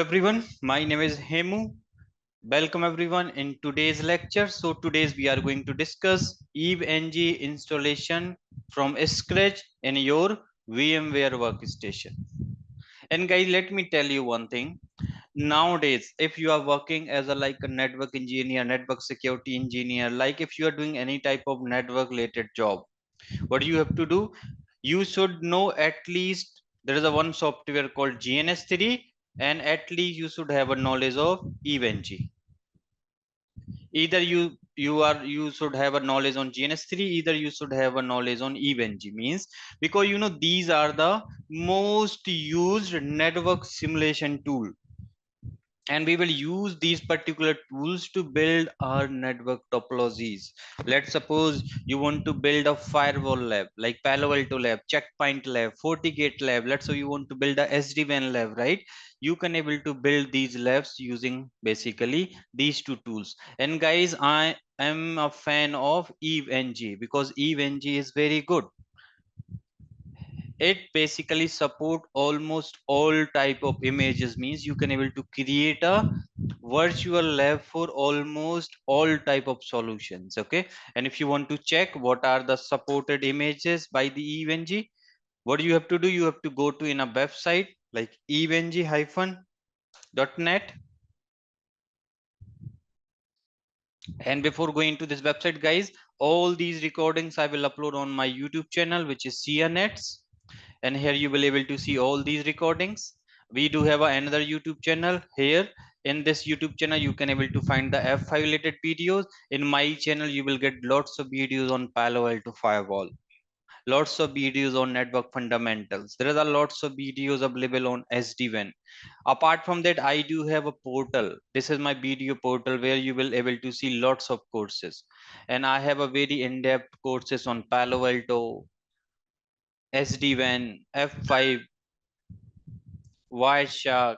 everyone, my name is Hemu. Welcome everyone in today's lecture. So today's we are going to discuss eveng installation from scratch in your VMware workstation. And guys, let me tell you one thing. Nowadays, if you are working as a network engineer, network security engineer, like if you are doing any type of network related job, what you have to do, you should know at least there is a one software called GNS3, and at least you should have a knowledge of eveng. Either you should have a knowledge on GNS3, either you should have a knowledge on eveng, means because these are the most used network simulation tool, and we will use these particular tools to build our network topologies. Let's suppose you want to build a firewall lab like Palo Alto lab, checkpoint lab, FortiGate lab. Let's say you want to build a SD-WAN lab, right? You can able to build these labs using basically these two tools. And guys, I am a fan of eveng because eveng is very good. It basically support almost all type of images, means you can able to create a virtual lab for almost all type of solutions. Okay, and if you want to check what are the supported images by the eveng, what you have to do, you have to go to in a website like eveng-net. And before going to this website, guys, all these recordings I will upload on my YouTube channel, which is sianets, and here you will able to see all these recordings. We do have another YouTube channel. Here in this YouTube channel you can able to find the F5 related videos. In my channel you will get lots of videos on Palo Alto firewall, lots of videos on network fundamentals. There are lots of videos available on SD-WAN. Apart from that, I do have a portal. This is my video portal where you will able to see lots of courses, and I have a very in-depth courses on Palo Alto, SD-WAN, F5, Wireshark,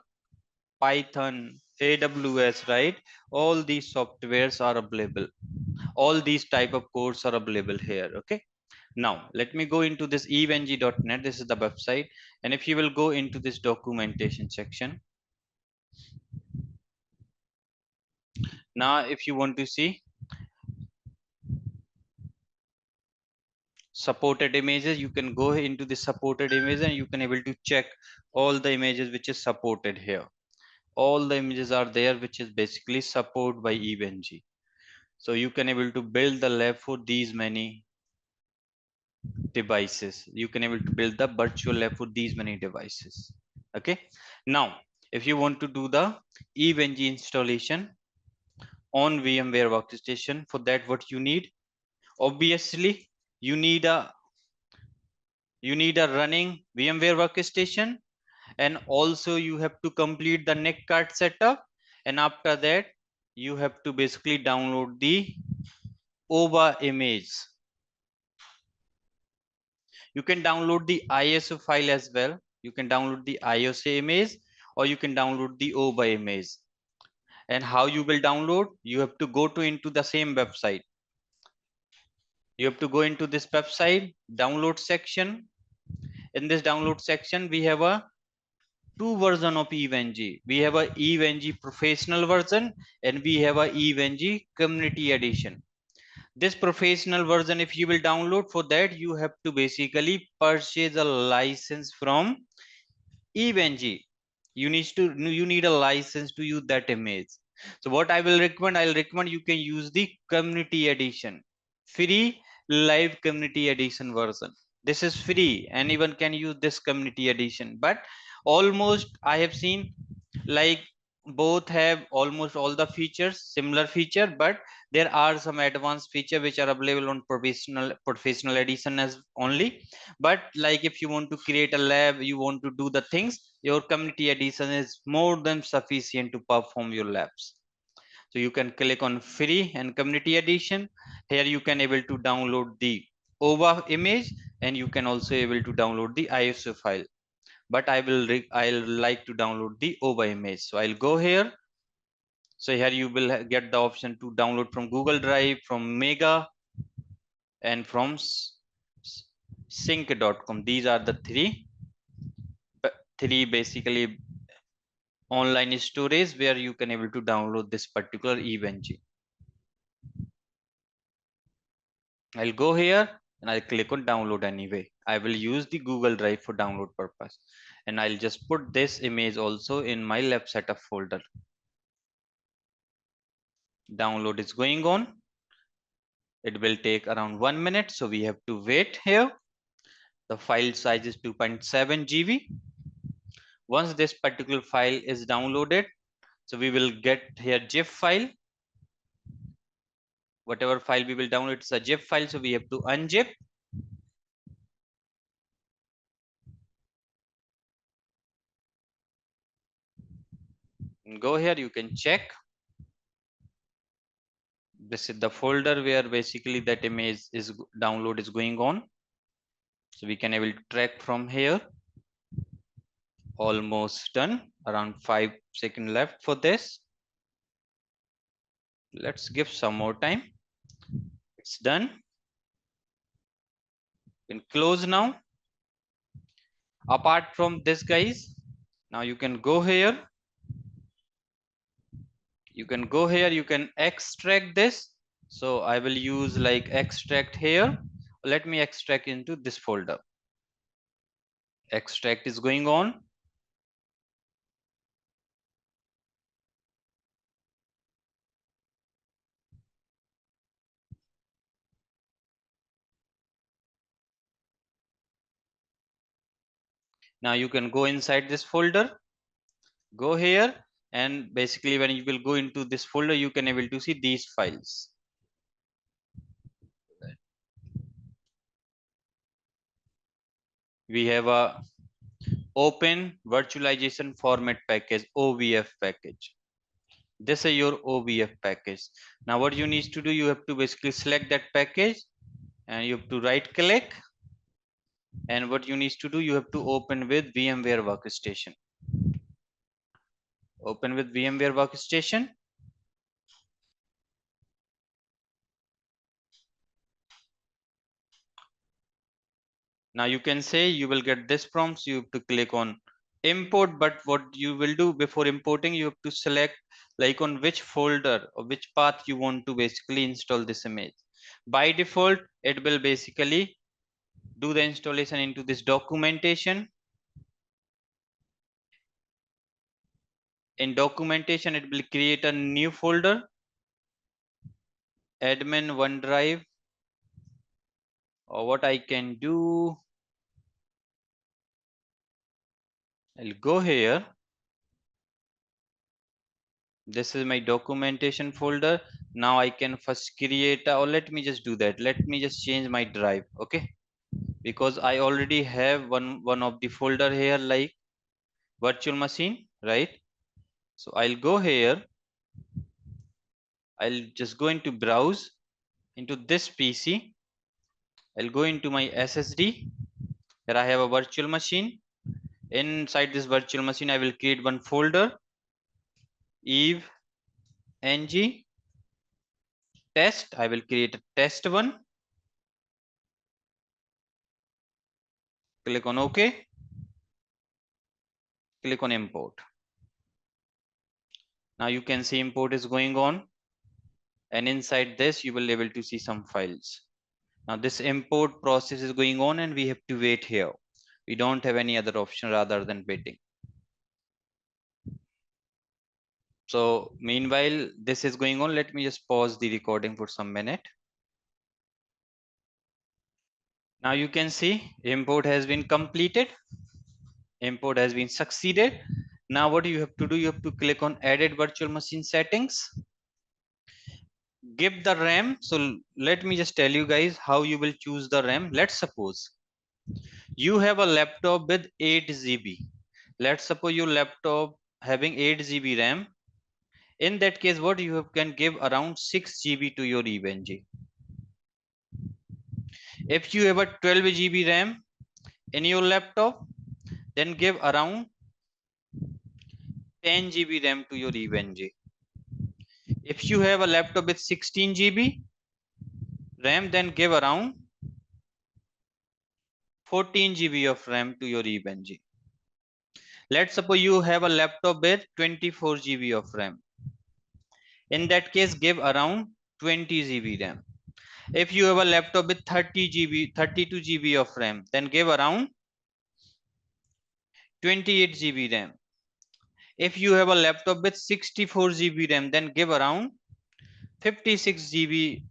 Python, AWS, right? All these softwares are available. All these type of courses are available here. Okay. Now let me go into this eveng.net. This is the website, and if you will go into this documentation section, now if you want to see supported images, you can go into the supported image and you can able to check all the images which is supported here. All the images are there which is basically supported by eveng. So you can able to build the lab for these many devices. You can able to build the virtual lab for these many devices. Okay. Now if you want to do the eveng installation on VMware workstation, for that what you need, obviously you need a running VMware workstation, and also you have to complete the NIC card setup, and after that you have to basically download the OVA image. You can download the ISO file as well. You can download the ISO image, or you can download the OVA image. And how you will download, you have to go to into the same website. You have to go into this website download section. In this download section we have a two version of eveng. We have a eveng professional version, and we have a eveng community edition. This professional version, if you will download, for that you have to basically purchase a license from eveng. You need a license to use that image. So what I will recommend, I'll recommend you can use the community edition, free live community edition version. This is free, anyone can use this community edition, but almost I have seen like both have almost all the features, similar feature, but there are some advanced feature which are available on professional edition as only. But like if you want to create a lab, you want to do the things, your community edition is more than sufficient to perform your labs. So you can click on free and community edition. Here you can able to download the OVA image, and you can also able to download the ISO file, but I'll like to download the OVA image. So I'll go here. So here you will get the option to download from Google Drive, from Mega, and from sync.com. These are the three basically online storage where you can able to download this particular eveng. I'll go here and I'll click on download anyway. I will use the Google Drive for download purpose. And I'll just put this image also in my lab setup folder. Download is going on. It will take around 1 minute. So we have to wait here. The file size is 2.7 GB. Once this particular file is downloaded, so we will get here zip file. Whatever file we will download, it's a zip file. So we have to unzip. Go here, you can check. This is the folder where basically that image is download is going on. So we can able to track from here. Almost done. Around 5 seconds left for this. Let's give some more time. It's done. You can close now. Apart from this, guys, now you can go here. You can extract this. So I will use like extract here. Let me extract into this folder. Extract is going on. Now you can go inside this folder. Go here, and basically when you will go into this folder, you can able to see these files. We have a open virtualization format package, OVF package. This is your OVF package. Now what you need to do, you have to basically select that package and you have to right click, and what you need to do, you have to open with VMware workstation. Open with VMware workstation. Now you can say you will get this prompt. So you have to click on import, but what you will do before importing, you have to select like on which folder or which path you want to basically install this image. By default, it will basically do the installation into this documentation. In documentation, it will create a new folder, admin OneDrive, or what I can do, I'll go here. This is my documentation folder. Now I can first create or let me just do that. Let me just change my drive. Okay, because I already have one of the folder here like virtual machine, right? So I'll go here. I'll just go into browse into this PC. I'll go into my SSD. Here I have a virtual machine. Inside this virtual machine, I will create one folder, eveng test. I will create a test one. Click on OK. Click on import. Now you can see import is going on, and inside this you will be able to see some files. Now this import process is going on and we have to wait here. We don't have any other option rather than waiting. So meanwhile this is going on, let me just pause the recording for some minute. Now you can see import has been completed. Import has been succeeded. Now what you have to do, you have to click on edit virtual machine settings. Give the RAM. So let me just tell you guys how you will choose the RAM. Let's suppose you have a laptop with 8 GB. Let's suppose your laptop having 8 GB RAM. In that case, what you have can give around 6 GB to your eveng. If you have a 12 GB RAM in your laptop, then give around 10 GB RAM to your eveng. If you have a laptop with 16 GB RAM, then give around 14 GB of RAM to your eveng. Let's suppose you have a laptop with 24 GB of RAM. In that case, give around 20 GB RAM. If you have a laptop with 30 GB, 32 GB of RAM, then give around 28 GB RAM. If you have a laptop with 64 GB RAM, then give around 56 GB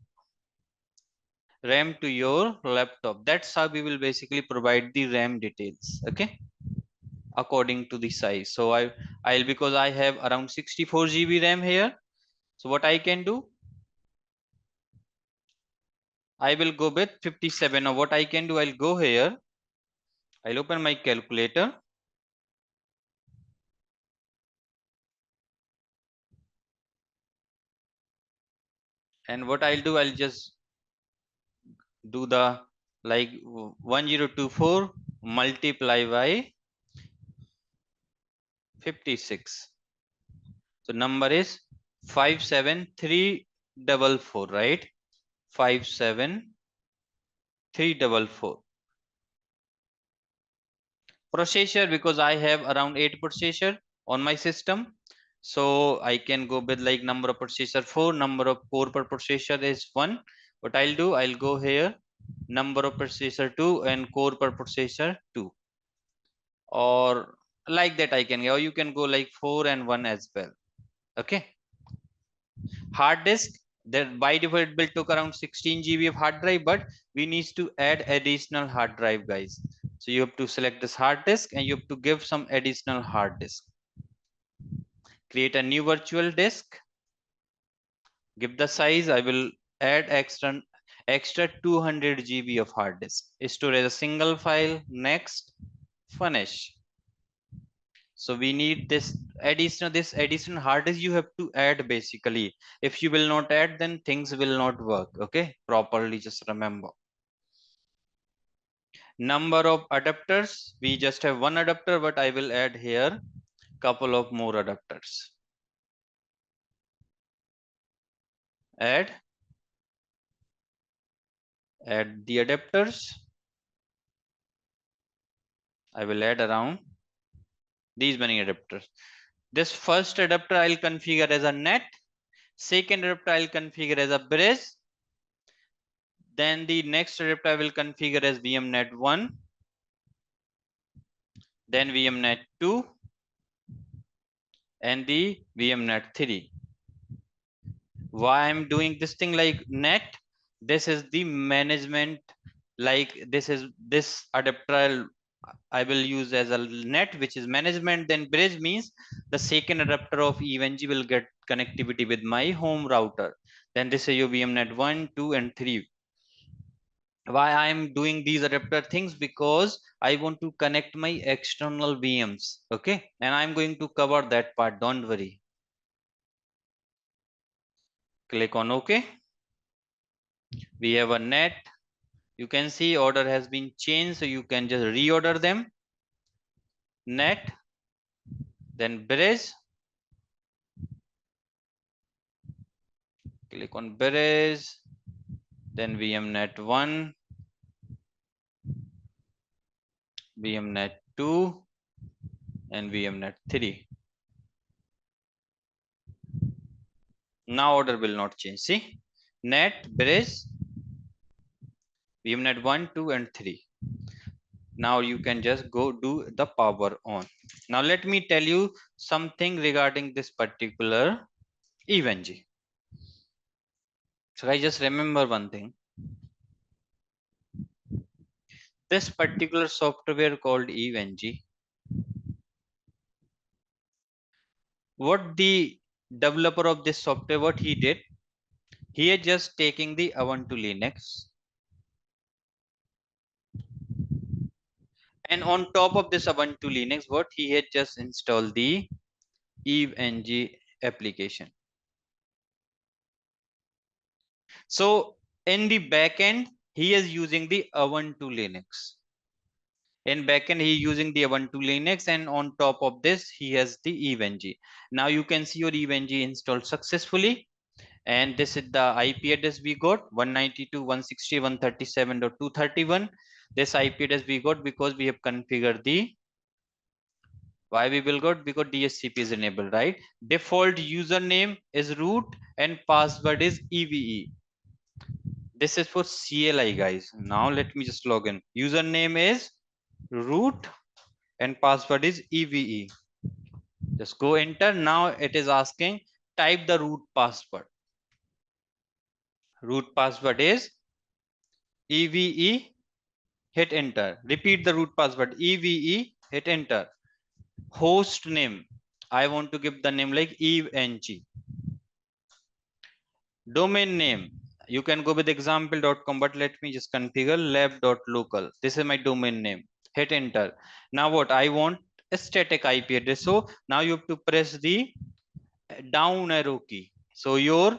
RAM to your laptop. That's how we will basically provide the RAM details. Okay, according to the size. So I'll because I have around 64 GB RAM here. So what I can do, I will go with 57. Now what I can do, I'll go here. I'll open my calculator. And what I'll do, I'll just do the like 1024 multiply by 56. So number is 57344, right? 57344. Processor, because I have around 8 processor on my system. So I can go with like number of processor 4, number of core per processor is 1. What I'll do, I'll go here, number of processor 2 and core per processor 2. Or like that I can go, or you can go like 4 and 1 as well. Okay. Hard disk, that by default it will took around 16 GB of hard drive, but we need to add additional hard drive, guys. So you have to select this hard disk and you have to give some additional hard disk. Create a new virtual disk, give the size. I will add extra 200 GB of hard disk. Store as a single file. Next, finish. So we need this additional hard disk you have to add basically. If you will not add, then things will not work. Okay, properly, just remember. Number of adapters, we just have one adapter, but I will add here couple of more adapters. Add the adapters. I will add around these many adapters. This first adapter I'll configure as a net. Second adapter I'll configure as a bridge. Then the next adapter I will configure as VMnet1. Then VMnet2 and the VMnet3. Why I'm doing this thing like net? This is the management, like this adapter I will use as a net, which is management. Then bridge means the second adapter of eveng will get connectivity with my home router. Then this is your VMnet 1, 2 and 3. Why I'm doing these adapter things? Because I want to connect my external VMs. Okay, and I'm going to cover that part, don't worry. Click on OK. We have a net. You can see order has been changed, so you can just reorder them. Net, then bridge. Click on bridge, then VMnet1, VMnet2 and VMnet3. Now order will not change. See, net, bridge, VMnet1, 2 and 3. Now you can just go do the power on. Now let me tell you something regarding this particular eveng. So I just remember one thing. This particular software called eveng, what the developer of this software, what he did, he is just taking the Ubuntu Linux, and on top of this Ubuntu Linux, what he had just installed the eveng application. So in the backend, he is using the Ubuntu Linux. In backend, he is using the Ubuntu Linux, and on top of this, he has the eveng. Now you can see your eveng installed successfully. And this is the IP address we got, 192.168.137.231. This IP address we got because we have configured the Why we will got? Because DHCP is enabled, right? Default username is root and password is EVE. This is for CLI, guys. Now let me just log in. Username is root and password is EVE. Just go enter. Now it is asking type the root password. Root password is EVE. Hit enter. Repeat the root password EVE. Hit enter. Host name, I want to give the name like eveng. Domain name, you can go with example.com, but let me just configure lab.local. This is my domain name. Hit enter. Now what I want? A static IP address. So now you have to press the down arrow key. So you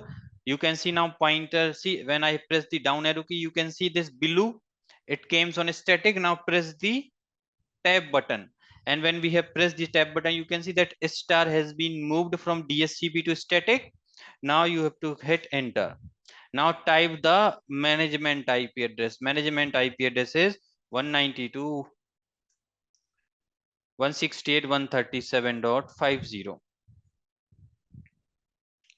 can see now pointer. See, when I press the down arrow key, you can see this below. It came on static. Now press the tab button, and when we have pressed the tab button, you can see that star has been moved from DHCP to static. Now you have to hit enter. Now type the management IP address. Management IP address is 192.168.137.50.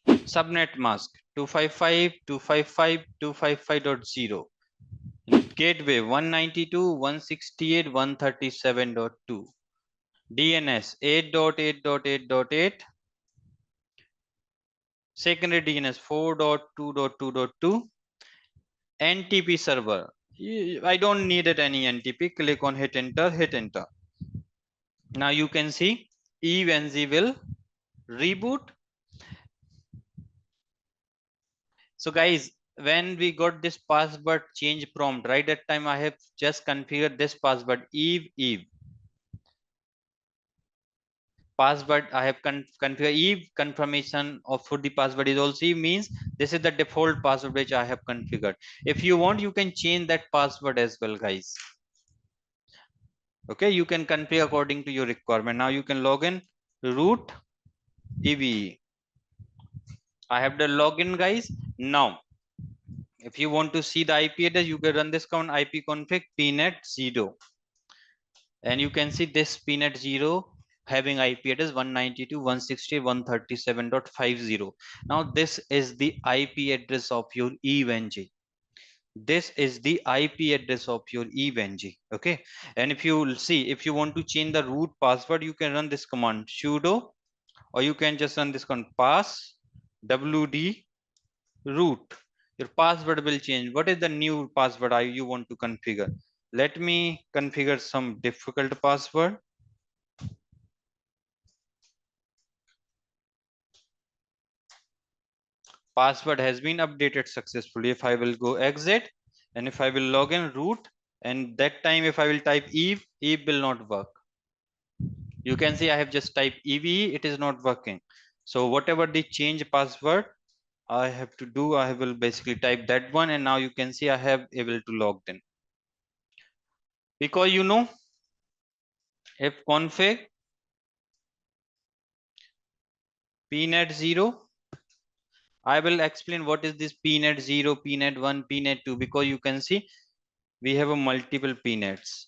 Subnet mask 255.255.255.0. Gateway 192.168.137.2. DNS 8.8.8.8. Secondary DNS 4.2.2.2. NTP server. I don't need it any NTP. Click on hit enter, hit enter. Now you can see eveng will reboot. So guys, when we got this password change prompt, right at time I have just configured this password eve. Password I have configured eve. Confirmation of for the password is also eve, means this is the default password which I have configured. If you want, you can change that password as well, guys. Okay, you can configure according to your requirement. Now you can log in root eve. I have the login, guys. Now if you want to see the IP address, you can run this command ipconfig pnet 0, and you can see this pnet 0 having IP address 192.168.137.50. Now this is the IP address of your eveng. This is the IP address of your eveng. Okay, and if you see, if you want to change the root password, you can run this command sudo, or you can just run this command pass wd root. Your password will change. What is the new password you want to configure? Let me configure some difficult password. Password has been updated successfully. If I will go exit, and if I will log in root, and that time if I will type eve will not work. You can see I have just typed eve, it is not working. So whatever the change password I have to do, I will basically type that one, and now you can see I have able to log in. Because if config pnet 0, I will explain what is this pnet 0, pnet 1, pnet 2, because you can see we have a multiple pnets.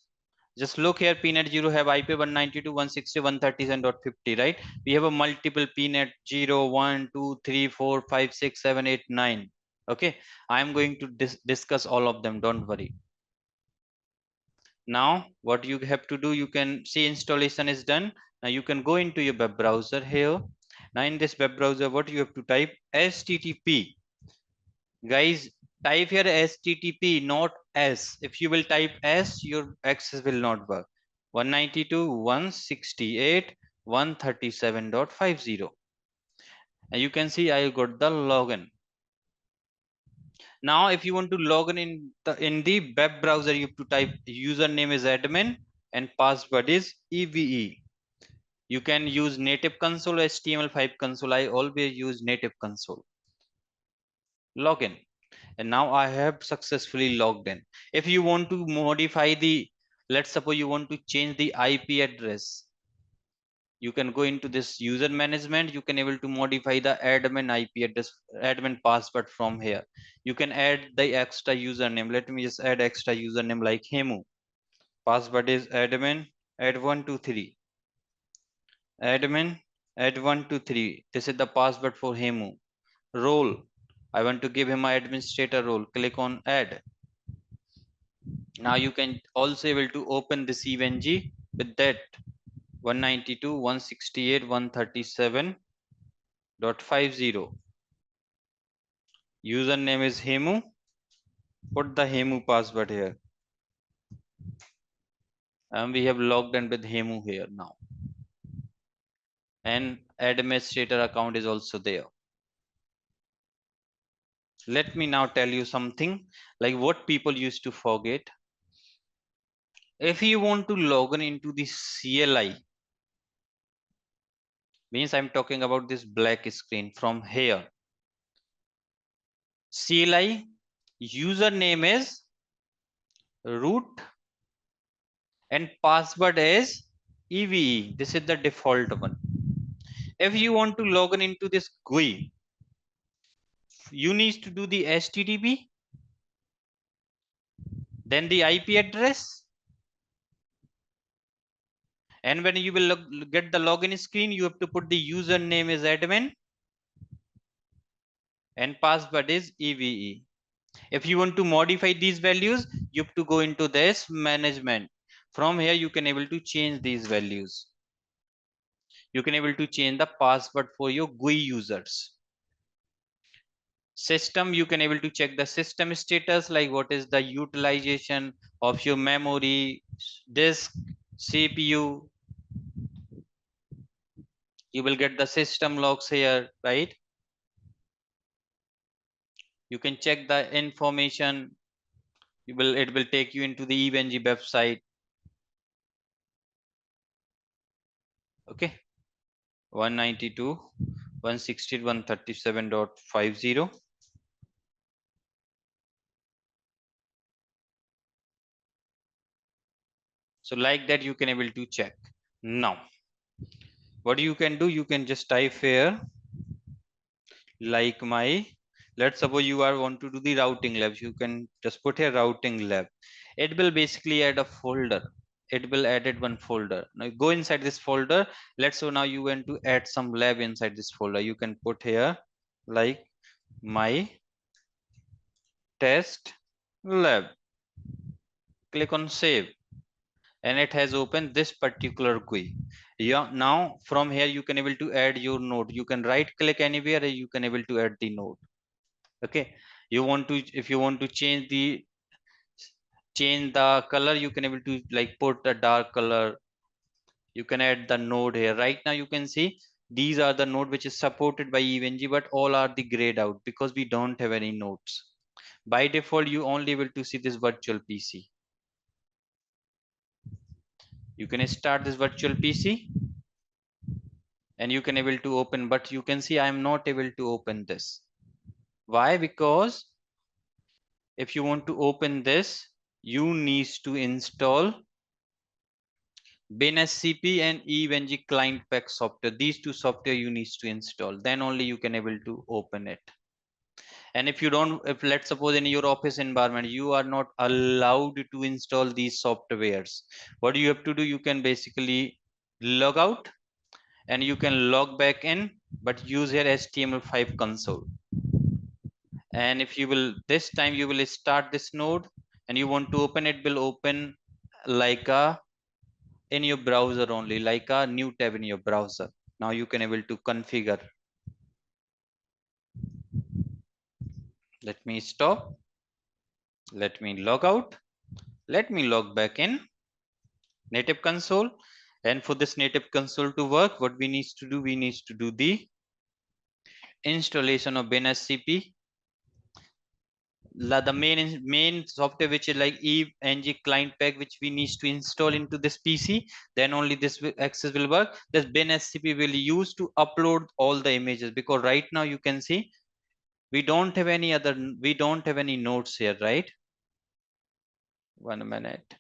Just look here, pnet 0 have IP 192.160.137.50, right? We have a multiple pnet 0, 1, 2, 3, 4, 5, 6, 7, 8, 9. Okay, I am going to discuss all of them, don't worry. Now what you have to do, you can see installation is done. Now you can go into your web browser here. Now in this web browser, what you have to type? HTTP. Guys, type here HTTP, not S. If you will type S, your access will not work. 192.168.137.50. And you can see I got the login. Now if you want to log in the web browser, you have to type username is admin and password is EVE. You can use native console or HTML5 console. I always use native console. Login. And now I have successfully logged in. If you want to modify let's suppose you want to change the IP address, you can go into this user management. You can able to modify the admin IP address, admin password from here. You can add the extra username. Let me just add extra username like Hemu. Password is admin, add 123. admin, add 1 to 3. This is the password for Hemu. Role, I want to give him my administrator role. Click on add. Now you can also able to open this eveng with that 192.168.137.50. Username is Hemu. Put the Hemu password here. And we have logged in with Hemu here now. And administrator account is also there. Let me now tell you something like what people used to forget. If you want to log in into the CLI, means I'm talking about this black screen from here. CLI username is root and password is EVE. This is the default one. If you want to log in into this GUI, you need to do the HTTP, then the IP address, and when you will get the login screen, you have to put the username is admin and password is EVE. If you want to modify these values, you have to go into this management. From here, you can able to change these values. You can able to change the password for your GUI users. System, you can able to check the system status, like what is the utilization of your memory, disk, CPU. You will get the system logs here, right? You can check the information. It will take you into the eveng website. Okay. 192.168.137.50. So like that, you can able to check. Now, what you can do, you can just type here like my, let's suppose you are want to do the routing labs. You can just put here routing lab. It will basically add a folder. It will add one folder. Now go inside this folder. Let's say now you want to add some lab inside this folder. You can put here like my test lab. Click on save, and it has opened this particular GUI. Yeah, now from here you can able to add your node. You can right click anywhere and you can able to add the node. Okay, you want to, if you want to change the color, you can able to like put a dark color. You can add the node here. Right now you can see these are the node which is supported by eveng, but all are the grayed out because we don't have any nodes. By default, you only able to see this virtual PC. You can start this virtual PC and you can able to open, but you can see I am not able to open this. Why? Because if you want to open this, you need to install VNCPH and eveng client pack software. These two software you need to install. Then only you can able to open it. And if you don't, if let's suppose in your office environment, you are not allowed to install these softwares, what you have to do, you can basically log out and you can log back in, but use your HTML5 console. And if you will, this time you will start this node and you want to open, it will open like a in your browser only, like a new tab in your browser. Now you can able to configure. Let me stop. Let me log out. Let me log back in native console. And for this native console to work, what we need to do, we need to do the installation of WinSCP. The main software which is like eveng client pack, which we need to install into this PC. Then only this access will work. This WinSCP will use to upload all the images, because right now you can see we don't have any other, we don't have any nodes here, right? 1 minute.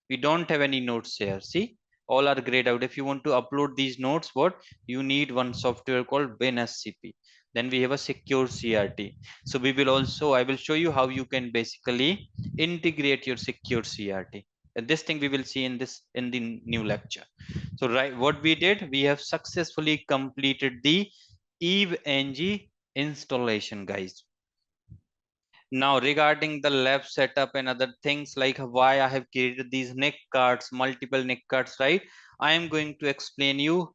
We don't have any nodes here. See, all are grayed out. If you want to upload these nodes, what you need, one software called WinSCP. Then we have a secure CRT. So we will also, I will show you how you can basically integrate your secure CRT. This thing we will see in the new lecture. So right, what we did, we have successfully completed the eveng installation, guys. Now regarding the lab setup and other things, like why I have created these NIC cards, multiple NIC cards, right? I am going to explain you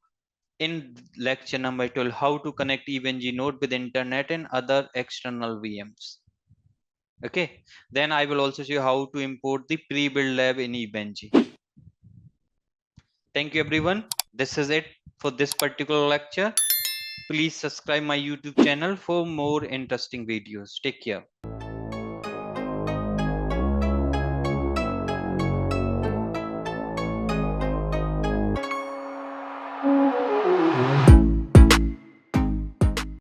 in lecture number 12 how to connect eveng node with internet and other external VMs. Okay, then I will also show you how to import the pre-built lab in eveng. Thank you everyone. This is it for this particular lecture. Please subscribe my YouTube channel for more interesting videos. Take care.